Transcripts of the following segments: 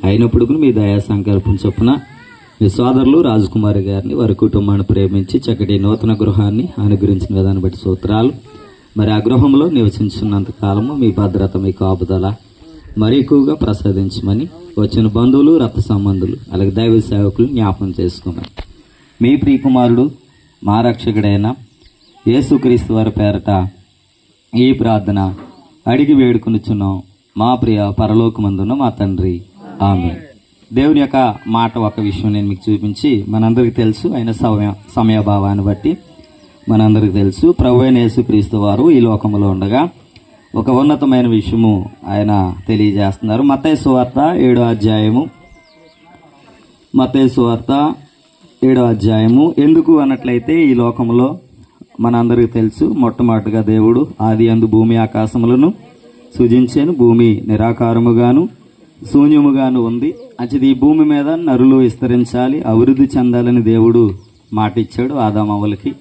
అయినప్పుడు మీ దయా సంకల్పం చొప్పున మీ సోదరులు రాజకుమారి గారిని వారి కుటుంబాన్ని ప్రేమించి చక్కటి నూతన గృహాన్ని అనుగ్రహించిన విధాన్ని బట్టి సూత్రాలు. మరి ఆ గృహంలో నివసించున్నంత కాలము మీ భద్రత, మీ కాపుదల మరి ఎక్కువగా ప్రసాదించమని వచ్చిన బంధువులు, రక్త సంబంధులు, అలాగే దైవ సేవకులు జ్ఞాపకం చేసుకోమని మీ ప్రియకుమారుడు మా రక్షకుడైన యేసుక్రీస్తు వారి పేరట ఈ ప్రార్థన అడిగి వేడుకొనుచున్నాం మా ప్రియ పరలోకమందున్న మా తండ్రి, ఆమేన్. దేవుని యొక్క మాట ఒక విషయం నేను మీకు చూపించి, మనందరికి తెలుసు ఆయన సమయభావాన్ని బట్టి మనందరికి తెలుసు, ప్రభువైన యేసుక్రీస్తు వారు ఈ లోకంలో ఉండగా ఒక ఉన్నతమైన విషయము ఆయన తెలియజేస్తున్నారు. మత్తయి సువార్త 7వ అధ్యాయము, మత్తయి సువార్త 7వ అధ్యాయము. ఎందుకు అన్నట్లయితే ఈ లోకంలో మనందరికి తెలుసు, మొట్టమొదటిగా దేవుడు ఆది యందు భూమి ఆకాశములను సృజించాను, భూమి నిరాకారముగాను శూన్యముగాను ఉంది. అది ఈ భూమి మీద నరులు విస్తరించాలి, అభివృద్ధి చెందాలని దేవుడు మాట ఇచ్చాడు ఆదామవ్వలకి.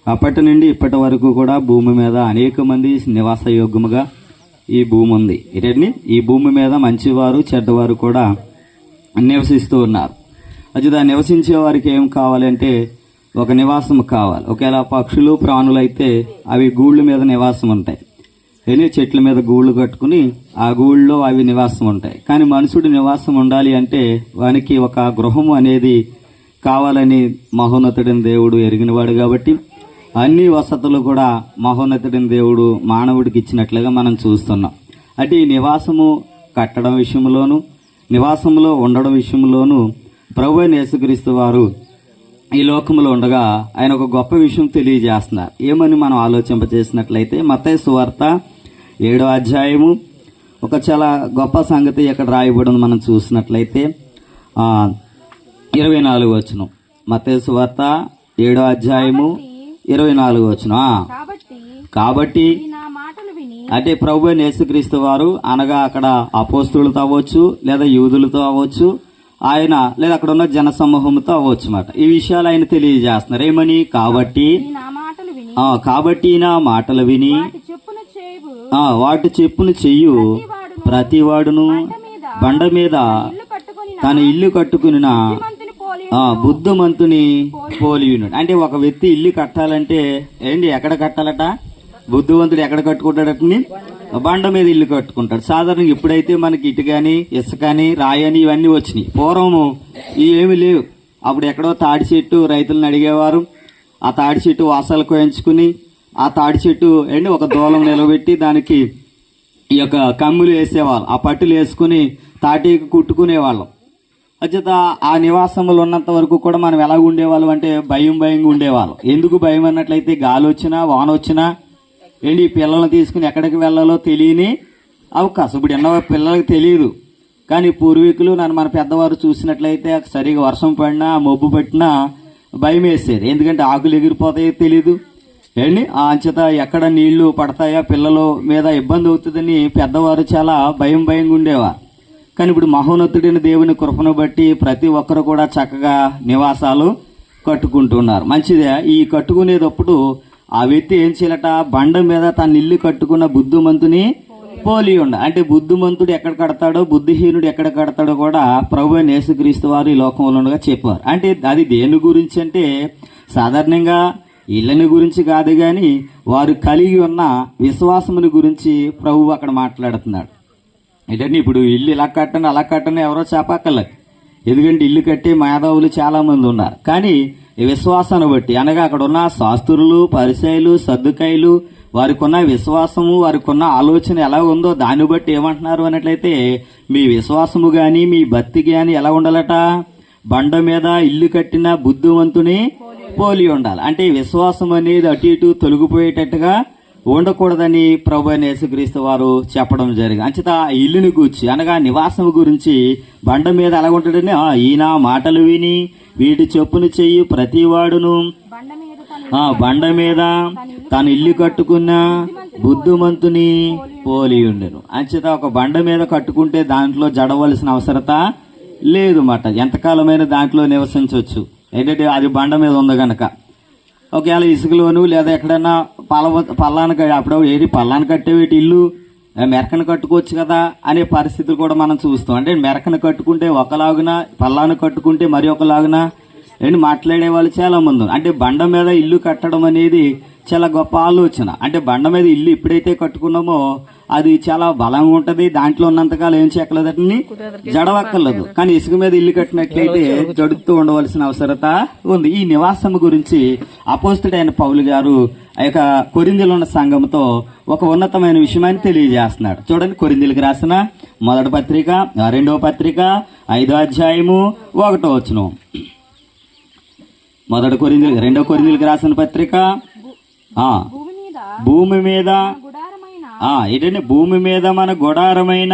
అప్పటి నుండి ఇప్పటి వరకు కూడా భూమి మీద అనేక మంది నివాస యోగ్యముగా ఈ భూమి ఉంది. ఏంటండి, ఈ భూమి మీద మంచివారు చెడ్డవారు కూడా నివసిస్తూ ఉన్నారు. అది దాన్ని నివసించే వారికి ఏం కావాలంటే ఒక నివాసం కావాలి. ఒకవేళ పక్షులు ప్రాణులు అయితే అవి గూళ్ళ మీద నివాసం ఉంటాయి, చెట్ల మీద గూళ్ళు కట్టుకుని ఆ గూళ్ళలో అవి నివాసం ఉంటాయి. కానీ మనుషుడు నివాసం ఉండాలి అంటే వానికి ఒక గృహము అనేది కావాలని మహోన్నతుడిని దేవుడు ఎరిగినవాడు కాబట్టి అన్ని వసతులు కూడా మహోన్నతుడిని దేవుడు మానవుడికి ఇచ్చినట్లుగా మనం చూస్తున్నాం. అంటే ఈ నివాసము కట్టడం విషయంలోను, నివాసంలో ఉండడం విషయంలోను ప్రభువైన యేసుక్రీస్తు వారు ఈ లోకంలో ఉండగా ఆయన ఒక గొప్ప విషయం తెలియజేస్తున్నారు. ఏమని మనం ఆలోచింపచేసినట్లయితే మత్తయి సువార్త 7వ అధ్యాయము ఒక చాలా గొప్ప సంగతి ఇక్కడ రాయబడింది. మనం చూసినట్లయితే 24వ వచనం, మత్తయి సువార్త 7వ అధ్యాయము 24వ వచనం. కాబట్టి అంటే ప్రభువైన యేసుక్రీస్తు వారు అనగా అక్కడ అపోస్తులతో అవ్వచ్చు, లేదా యూదులతో అవ్వచ్చు, ఆయన లేదా అక్కడ ఉన్న జన సమూహంతో అవ్వచ్చు మాట. ఈ విషయాలు ఆయన తెలియజేస్తున్నారు. ఏమని, కాబట్టి నా మాటలు విని వాటి చెప్పును చెయ్యు ప్రతివాడును బండ మీద తన ఇల్లు కట్టుకుని బుద్ధిమంతుని పోలి ఉన్నాడు. అంటే ఒక వ్యక్తి ఇల్లు కట్టాలంటే ఏంటి, ఎక్కడ కట్టాలట? బుద్ధివంతుడు ఎక్కడ కట్టుకుంటాడటని బండ మీద ఇల్లు కట్టుకుంటాడు. సాధారణంగా ఇప్పుడైతే మనకి ఇటుకని, ఇసుకని, రాయని ఇవన్నీ వచ్చినాయి. పూర్వము ఏమి లేవు. అప్పుడు ఎక్కడో తాడి చెట్టు రైతులను అడిగేవారు. ఆ తాడి చెట్టు వాసాలు కోయించుకుని ఆ తాడి చెట్టు ఒక దూలం నిలబెట్టి దానికి ఈ యొక్క కమ్ములు వేసేవాళ్ళు. ఆ పట్టులు వేసుకుని తాటికి కుట్టుకునేవాళ్ళం. అచేత ఆ నివాసములు ఉన్నంత వరకు కూడా మనం ఎలా ఉండేవాళ్ళం అంటే భయంగా ఉండేవాళ్ళం. ఎందుకు భయం అన్నట్లయితే గాలి వచ్చినా వాన వచ్చినా పిల్లల్ని తీసుకుని ఎక్కడికి వెళ్ళాలో తెలియని అవకాశం. ఇప్పుడు ఎన్నో పిల్లలకి తెలియదు, కానీ పూర్వీకులు మన పెద్దవారు చూసినట్లయితే సరిగా వర్షం పడినా మబ్బు పట్టినా భయం వేసేది. ఎందుకంటే ఆకులు ఎగిరిపోతాయో తెలియదు ఆ అంచేత ఎక్కడ నీళ్లు పడతాయా పిల్లల మీద ఇబ్బంది అవుతుందని పెద్దవారు చాలా భయంగా ఉండేవారు. కానీ ఇప్పుడు మహోన్నతుడైన దేవుని కృపను బట్టి ప్రతి ఒక్కరు కూడా చక్కగా నివాసాలు కట్టుకుంటున్నారు. మంచిదే. ఈ కట్టుకునేటప్పుడు ఆ వ్యక్తి ఏం చేయాలట, బండ మీద తన ఇల్లు కట్టుకున్న బుద్ధిమంతుని పోలి ఉండ. అంటే బుద్ధిమంతుడు ఎక్కడ కడతాడో, బుద్ధిహీనుడు ఎక్కడ కడతాడో కూడా ప్రభువైన యేసుక్రీస్తు వారు ఈ లోకంలో ఉండగా చెప్పారు. అంటే అది దేని గురించి అంటే సాధారణంగా ఇళ్ళని గురించి కాదు, కానీ వారు కలిగి ఉన్న విశ్వాసముని గురించి ప్రభువు అక్కడ మాట్లాడుతున్నాడు. ఏంటంటే ఇప్పుడు ఇల్లు ఇలా కట్టండి అలా కట్టండి ఎవరో చెప్పక్కర్లేదు. ఎందుకంటే ఇల్లు కట్టే మేధావులు చాలా మంది ఉన్నారు. కానీ ఈ విశ్వాసాన్ని బట్టి అనగా అక్కడ ఉన్న శాస్త్రులు, పరిసయ్యులు, సద్దుకాయలు వారికి ఉన్న విశ్వాసము, వారికి ఉన్న ఆలోచన ఎలా ఉందో దాన్ని బట్టి ఏమంటున్నారు అన్నట్లయితే మీ విశ్వాసము గాని మీ భక్తి గాని ఎలా ఉండాలట, బండ మీద ఇల్లు కట్టిన బుద్ధివంతుని పోలి ఉండాలి. అంటే విశ్వాసం అనేది అటు ఇటు తొలగిపోయేటట్టుగా ఉండకూడదని ప్రభువైన యేసుక్రీస్తు వారు చెప్పడం జరిగింది. అంచేత ఇల్లుని గూర్చి అనగా నివాసం గురించి బండ మీద ఎలా ఉంటాడని ఈయన మాటలు విని వీటి చొప్పును చెయ్యి ప్రతివాడును బండ మీద తన ఇల్లు కట్టుకున్న బుద్ధిమంతుని పోలి ఉండెను. అంచేత ఒక బండ మీద కట్టుకుంటే దాంట్లో జడవలసిన అవసరత లేదు మాట. ఎంతకాలమైన దాంట్లో నివసించవచ్చు. ఏంటంటే అది బండ మీద ఉంది గనక. ఒకవేళ ఇసుకలోను లేదా ఎక్కడైనా పల్లాన అప్పుడు ఏది పల్లాన కట్టేవేటి ఇల్లు మెరకను కట్టుకోవచ్చు కదా అనే పరిస్థితులు కూడా మనం చూస్తాం. అంటే మెరకను కట్టుకుంటే ఒకలాగున, పల్లాను కట్టుకుంటే మరి ఒకలాగున ఏంటి మాట్లాడే వాళ్ళు చాలా మంది. అంటే బండ మీద ఇల్లు కట్టడం అనేది చాలా గొప్ప ఆలోచన. అంటే బండ మీద ఇల్లు ఎప్పుడైతే కట్టుకున్నామో అది చాలా బలంగా ఉంటది. దాంట్లో ఉన్నంతకాలం ఏం చేయక్కర్లేదని జడవక్కర్లేదు. కానీ ఇసుక మీద ఇల్లు కట్టినట్లయితే జడుతూ ఉండవలసిన అవసరత ఉంది. ఈ నివాసం గురించి అపోస్తలుడైన పౌలు గారు ఆ యొక్క కొరింథీలో ఉన్న సంఘంతో ఒక ఉన్నతమైన విషయాన్ని తెలియజేస్తున్నాడు. చూడండి, కొరింథీలకు రాసిన మొదటి పత్రిక 2వ పత్రిక 5వ అధ్యాయము 1వ వచనం. 2వ కొరింథీలకు రాసిన పత్రిక భూమి మీద ఏంటంటే భూమి మీద మన గుడారమైన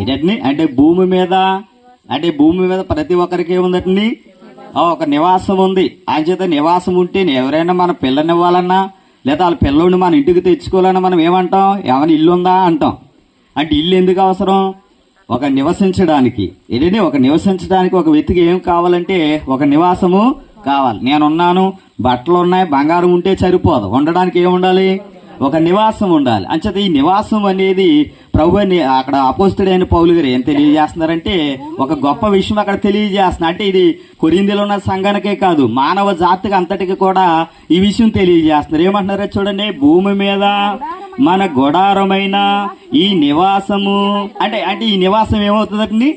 ఏంటంటే అంటే భూమి మీద ప్రతి ఒక్కరికి ఏముందండి ఒక నివాసం ఉంది. ఆయన చేత నివాసం ఉంటే ఎవరైనా మన పిల్లనివ్వాలన్నా లేదా వాళ్ళ పిల్లోడిని మన ఇంటికి తెచ్చుకోవాలన్నా మనం ఏమంటాం? ఏమైనా ఇల్లు ఉందా అంటాం. అంటే ఇల్లు ఎందుకు అవసరం? ఒక నివసించడానికి. ఏంటంటే ఒక నివసించడానికి ఒక వ్యక్తికి ఏం కావాలంటే ఒక నివాసము కావాలి. నేనున్నాను, బట్టలు ఉన్నాయి, బంగారం ఉంటే సరిపోదు. ఉండడానికి ఏముండాలి? ఒక నివాసం ఉండాలి. అంచేత ఈ నివాసం అనేది ప్రభు అక్కడ అపోస్తలుడైన పౌలు గారు ఏం తెలియజేస్తున్నారంటే ఒక గొప్ప విషయం అక్కడ తెలియజేస్తున్నారు. అంటే ఇది కొరింథీలో ఉన్న సంఘానికే కాదు, మానవ జాతికి అంతటికి కూడా ఈ విషయం తెలియజేస్తున్నారు. ఏమంటున్నారో చూడండి, భూమి మీద మన గుడారమైన ఈ నివాసము అంటే ఈ నివాసం ఏమవుతుందండి?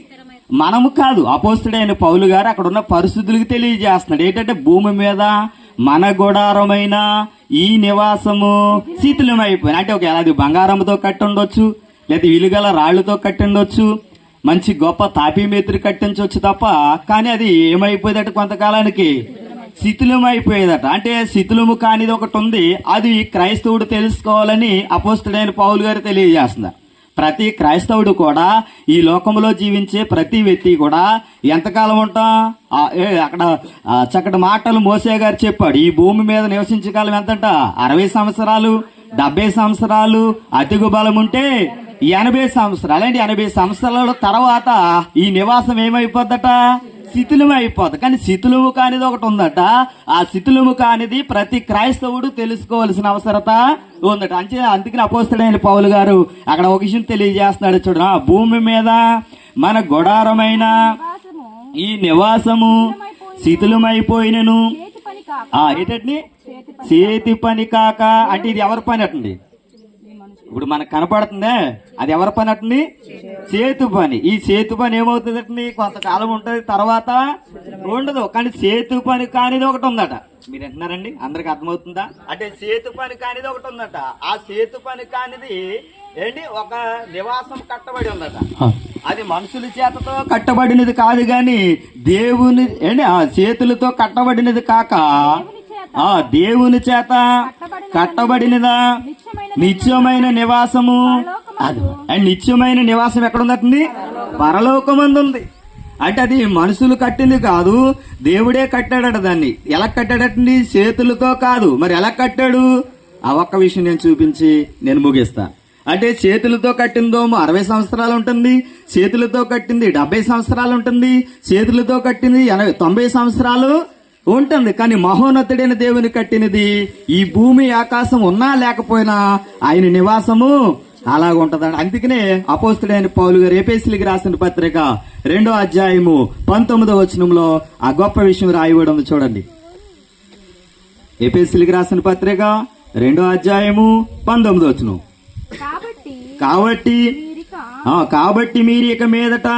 మనము కాదు, అపోస్తలుడైన పౌలు గారు అక్కడ ఉన్న పరిస్థితులకు తెలియజేస్తున్నాడు. ఏంటంటే భూమి మీద మన గుడారమైన ఈ నివాసము శిథిలమైపోయింది. అంటే ఒక అది బంగారంతో కట్టి ఉండొచ్చు, లేదా విలుగల రాళ్లతో కట్టి ఉండొచ్చు, మంచి గొప్ప తాపీ మేత్రి కట్టించవచ్చు తప్ప, కానీ అది ఏమైపోయేదట కొంతకాలానికి శిథిలమైపోయేదట. అంటే శిథిలము కానిది ఒకటి ఉంది, అది క్రైస్తవుడు తెలుసుకోవాలని అపోస్తలుడైన పౌలు గారు తెలియజేస్తున్నారు. ప్రతి క్రైస్తవుడు కూడా ఈ లోకంలో జీవించే ప్రతి వ్యక్తి కూడా ఎంతకాలం ఉంటాం? అక్కడ చక్కటి మాటలు మోసే గారు చెప్పాడు. ఈ భూమి మీద నివసించే కాలం ఎంతంట? 60 సంవత్సరాలు, 70 సంవత్సరాలు, అతిగు బలం ఉంటే 80 సంవత్సరాలు. అంటే 80 సంవత్సరాల తర్వాత ఈ నివాసం ఏమైపోద్దట? శిథిలము అయిపోతుంది. కానీ శిథిలము కానిది ఒకటి ఉందట. ఆ శిథిలము కానిది ప్రతి క్రైస్తవుడు తెలుసుకోవాల్సిన అవసరత ఉందట. అందుకని అపోస్తలుడైన పౌలు గారు అక్కడ ఒక విషయం తెలియజేస్తున్నాడు. చూడ, భూమి మీద మన గుడారమైన ఈ నివాసము శిథిలమైపోయినను ఏంటండి? చేతి పని కాక. అంటే ఇది ఎవరి పని అటండి? ఇప్పుడు మనకు కనపడుతుందే, అది ఎవరి పని అటండి? చేతి పని. ఈ చేతి పని ఏమవుతుందటండి? కొంతకాలం ఉంటది, తర్వాత ఉండదు. కానీ చేతి పని కానిది ఒకటి ఉందట. మీరు అంటున్నారండి, అందరికి అర్థమవుతుందా? అంటే చేతి పని కానిది ఒకటి ఉందట. ఆ చేతి పని కానిది ఏంటి? ఒక నివాసం కట్టబడి ఉందట. అది మనుషుల చేతతో కట్టబడినది కాదు, గాని దేవుని ఏంటి చేతులతో కట్టబడినది కాక దేవుని చేత కట్టబడినదా నిత్యమైన నివాసము. అది నిత్యమైన నివాసం ఎక్కడ ఉందండి? పరలోకమందు ఉంది. అంటే అది మనుషులు కట్టింది కాదు, దేవుడే కట్టాడట. దాన్ని ఎలా కట్టాడటండి? చేతులతో కాదు. మరి ఎలా కట్టాడు? ఆ ఒక్క విషయం నేను చూపించి నేను ముగిస్తా. అంటే చేతులతో కట్టిందేమో 60 సంవత్సరాలు ఉంటుంది, చేతులతో కట్టింది 70 సంవత్సరాలు ఉంటుంది, చేతులతో కట్టింది 90 సంవత్సరాలు ఉంటుంది. కానీ మహోన్నతుడైన దేవుని కట్టినది ఈ భూమి ఆకాశం ఉన్నా లేకపోయినా ఆయన నివాసము అలాగుంటదండి. అందుకనే అపోస్తలుడైన పౌలు గారు ఎఫెసీయులకు రాసిన పత్రిక 2వ అధ్యాయము 19వ వచనంలో ఆ గొప్ప విషయం రాయబడి ఉంది. చూడండి, ఎఫెసీయులకు రాసిన పత్రిక 2వ అధ్యాయము 19వ వచనం. కాబట్టి మీరు ఇక మీదట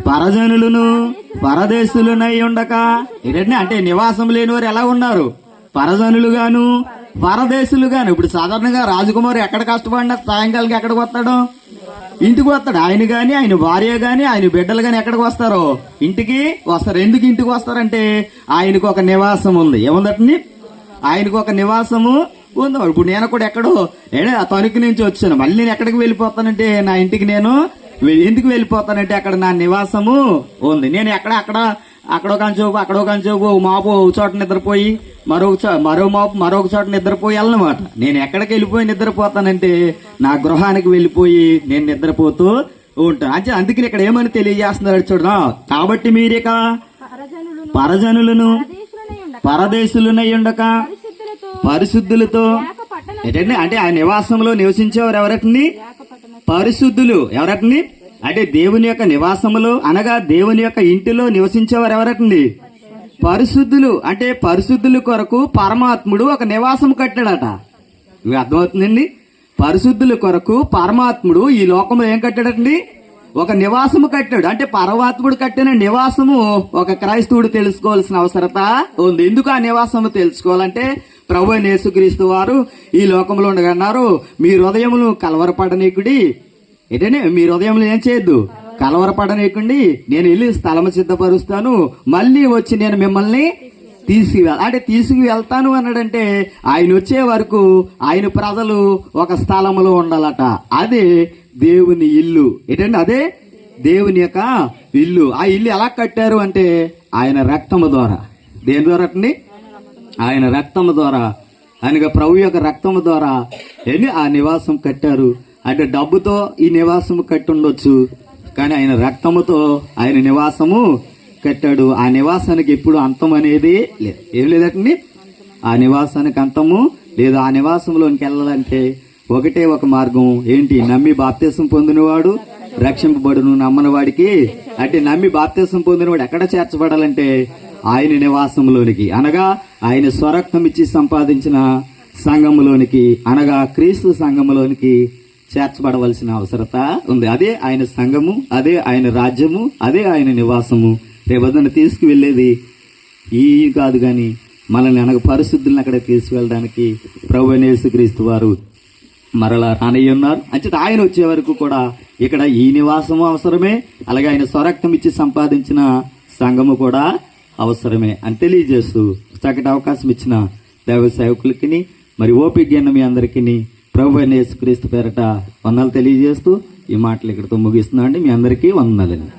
పరజనులను పరదేశులునై ఉండక. ఏంటంటే అంటే నివాసం లేని వారు ఎలా ఉన్నారు? పరజనులుగాను పరదేశులుగాను. ఇప్పుడు సాధారణంగా రాజకుమారు ఎక్కడ కష్టపడినా సాయంకాలం ఎక్కడికి వస్తాడు? ఇంటికి వస్తాడు. ఆయన గాని, ఆయన భార్య గాని, ఆయన బిడ్డలు గాని ఎక్కడికి వస్తారు? ఇంటికి వస్తారు. ఎందుకు ఇంటికి వస్తారంటే ఆయనకు ఒక నివాసం ఉంది. ఏముందండి? ఆయనకు ఒక నివాసము ఉంది. ఇప్పుడు నేను కూడా ఎక్కడో ఆ తణుకు నుంచి వచ్చాను, మళ్ళీ నేను ఎక్కడికి వెళ్ళిపోతానంటే నా ఇంటికి నేను ఎందుకు వెళ్ళిపోతానంటే అక్కడ నా నివాసము ఉంది. నేను అక్కడో కంచోపు మాపు ఒక చోట నిద్రపోయి మరొక చోట నిద్రపోయి వెళ్ళనమాట. నేను ఎక్కడికి వెళ్ళిపోయి నిద్రపోతానంటే నా గృహానికి వెళ్ళిపోయి నేను నిద్రపోతూ ఉంటాను. అంటే అందుకని ఇక్కడ ఏమని తెలియజేస్తున్నారు చూడరా. కాబట్టి మీరిక పరజనులను పరదేశులునై ఉండక పరిశుద్ధులతో ఏంటంటే అంటే ఆ నివాసంలో నివసించేవారు ఎవరటండి? పరిశుద్ధులు. ఎవరటండి? అంటే దేవుని యొక్క నివాసములో అనగా దేవుని యొక్క ఇంటిలో నివసించేవారు ఎవరటండి? పరిశుద్ధులు. అంటే పరిశుద్ధుల కొరకు పరమాత్ముడు ఒక నివాసం కట్టాడట. ఇవి అర్థమవుతుందండి? పరిశుద్ధుల కొరకు పరమాత్ముడు ఈ లోకంలో ఏం కట్టాడటండి? ఒక నివాసము కట్టాడు. అంటే పరమాత్ముడు కట్టిన నివాసము ఒక క్రైస్తవుడు తెలుసుకోవాల్సిన అవసరత ఉంది. ఎందుకు ఆ నివాసము తెలుసుకోవాలంటే ప్రభు అయిన యేసుక్రీస్తు వారు ఈ లోకంలో ఉండగన్నారు, మీ హృదయములు కలవరపడనీకుడి. ఏంటంటే మీ హృదయంలో ఏం చేయొద్దు, కలవరపడనీకండి. నేను వెళ్ళి స్థలము సిద్ధపరుస్తాను, మళ్ళీ వచ్చి నేను మిమ్మల్ని తీసుకువెళ్తాను అన్నాడంటే ఆయన వచ్చే వరకు ఆయన ప్రజలు ఒక స్థలములో ఉండాలట. అదే దేవుని ఇల్లు. ఏంటంటే అదే దేవుని యొక్క ఇల్లు. ఆ ఇల్లు ఎలా కట్టారు అంటే ఆయన రక్తము ద్వారా. దేని ద్వారా అండి? ఆయన రక్తము ద్వారా, ఆయనగా ప్రభు యొక్క రక్తము ద్వారా ఆ నివాసం కట్టారు. అంటే డబ్బుతో ఈ నివాసం కట్టి ఉండొచ్చు, కానీ ఆయన రక్తముతో ఆయన నివాసము కట్టాడు. ఆ నివాసానికి ఎప్పుడు అంతం అనేది లేదు. ఏం లేదండి? ఆ నివాసానికి అంతము లేదు. ఆ నివాసంలోనికి వెళ్ళాలంటే ఒకటే ఒక మార్గం. ఏంటి? నమ్మి బాప్తీసం పొందినవాడు రక్షింపబడును, నమ్మని వాడికి. అంటే నమ్మి బాప్తీసం పొందినవాడు ఎక్కడ చేర్చబడాలంటే ఆయన నివాసంలోనికి, అనగా ఆయన స్వరక్తం ఇచ్చి సంపాదించిన సంఘములోనికి, అనగా క్రీస్తు సంఘములోనికి చేర్చబడవలసిన అవసరత ఉంది. అదే ఆయన సంఘము, అదే ఆయన రాజ్యము, అదే ఆయన నివాసము. రేపొద్దున తీసుకువెళ్ళేది ఈ కాదు, కానీ మనల్ని అనగా పరిశుద్ధులను అక్కడ తీసుకువెళ్ళడానికి ప్రభు అయిన యేసుక్రీస్తు వారు మరలా రానయ్య ఉన్నారు. అంచేత ఆయన వచ్చే వరకు కూడా ఇక్కడ ఈ నివాసము అవసరమే, అలాగే ఆయన స్వరక్తం ఇచ్చి సంపాదించిన సంఘము కూడా అవసరమే అని తెలియజేస్తూ చక్కటి అవకాశం ఇచ్చిన దైవ సేవకులకి మరి ఓపిక మీ అందరికీ ప్రభు అయిన యేసుక్రీస్తు పేరట వందనాలు తెలియజేస్తూ ఈ మాటలు ఇక్కడితో ముగిస్తున్నామండి. మీ అందరికీ వందనాలండి.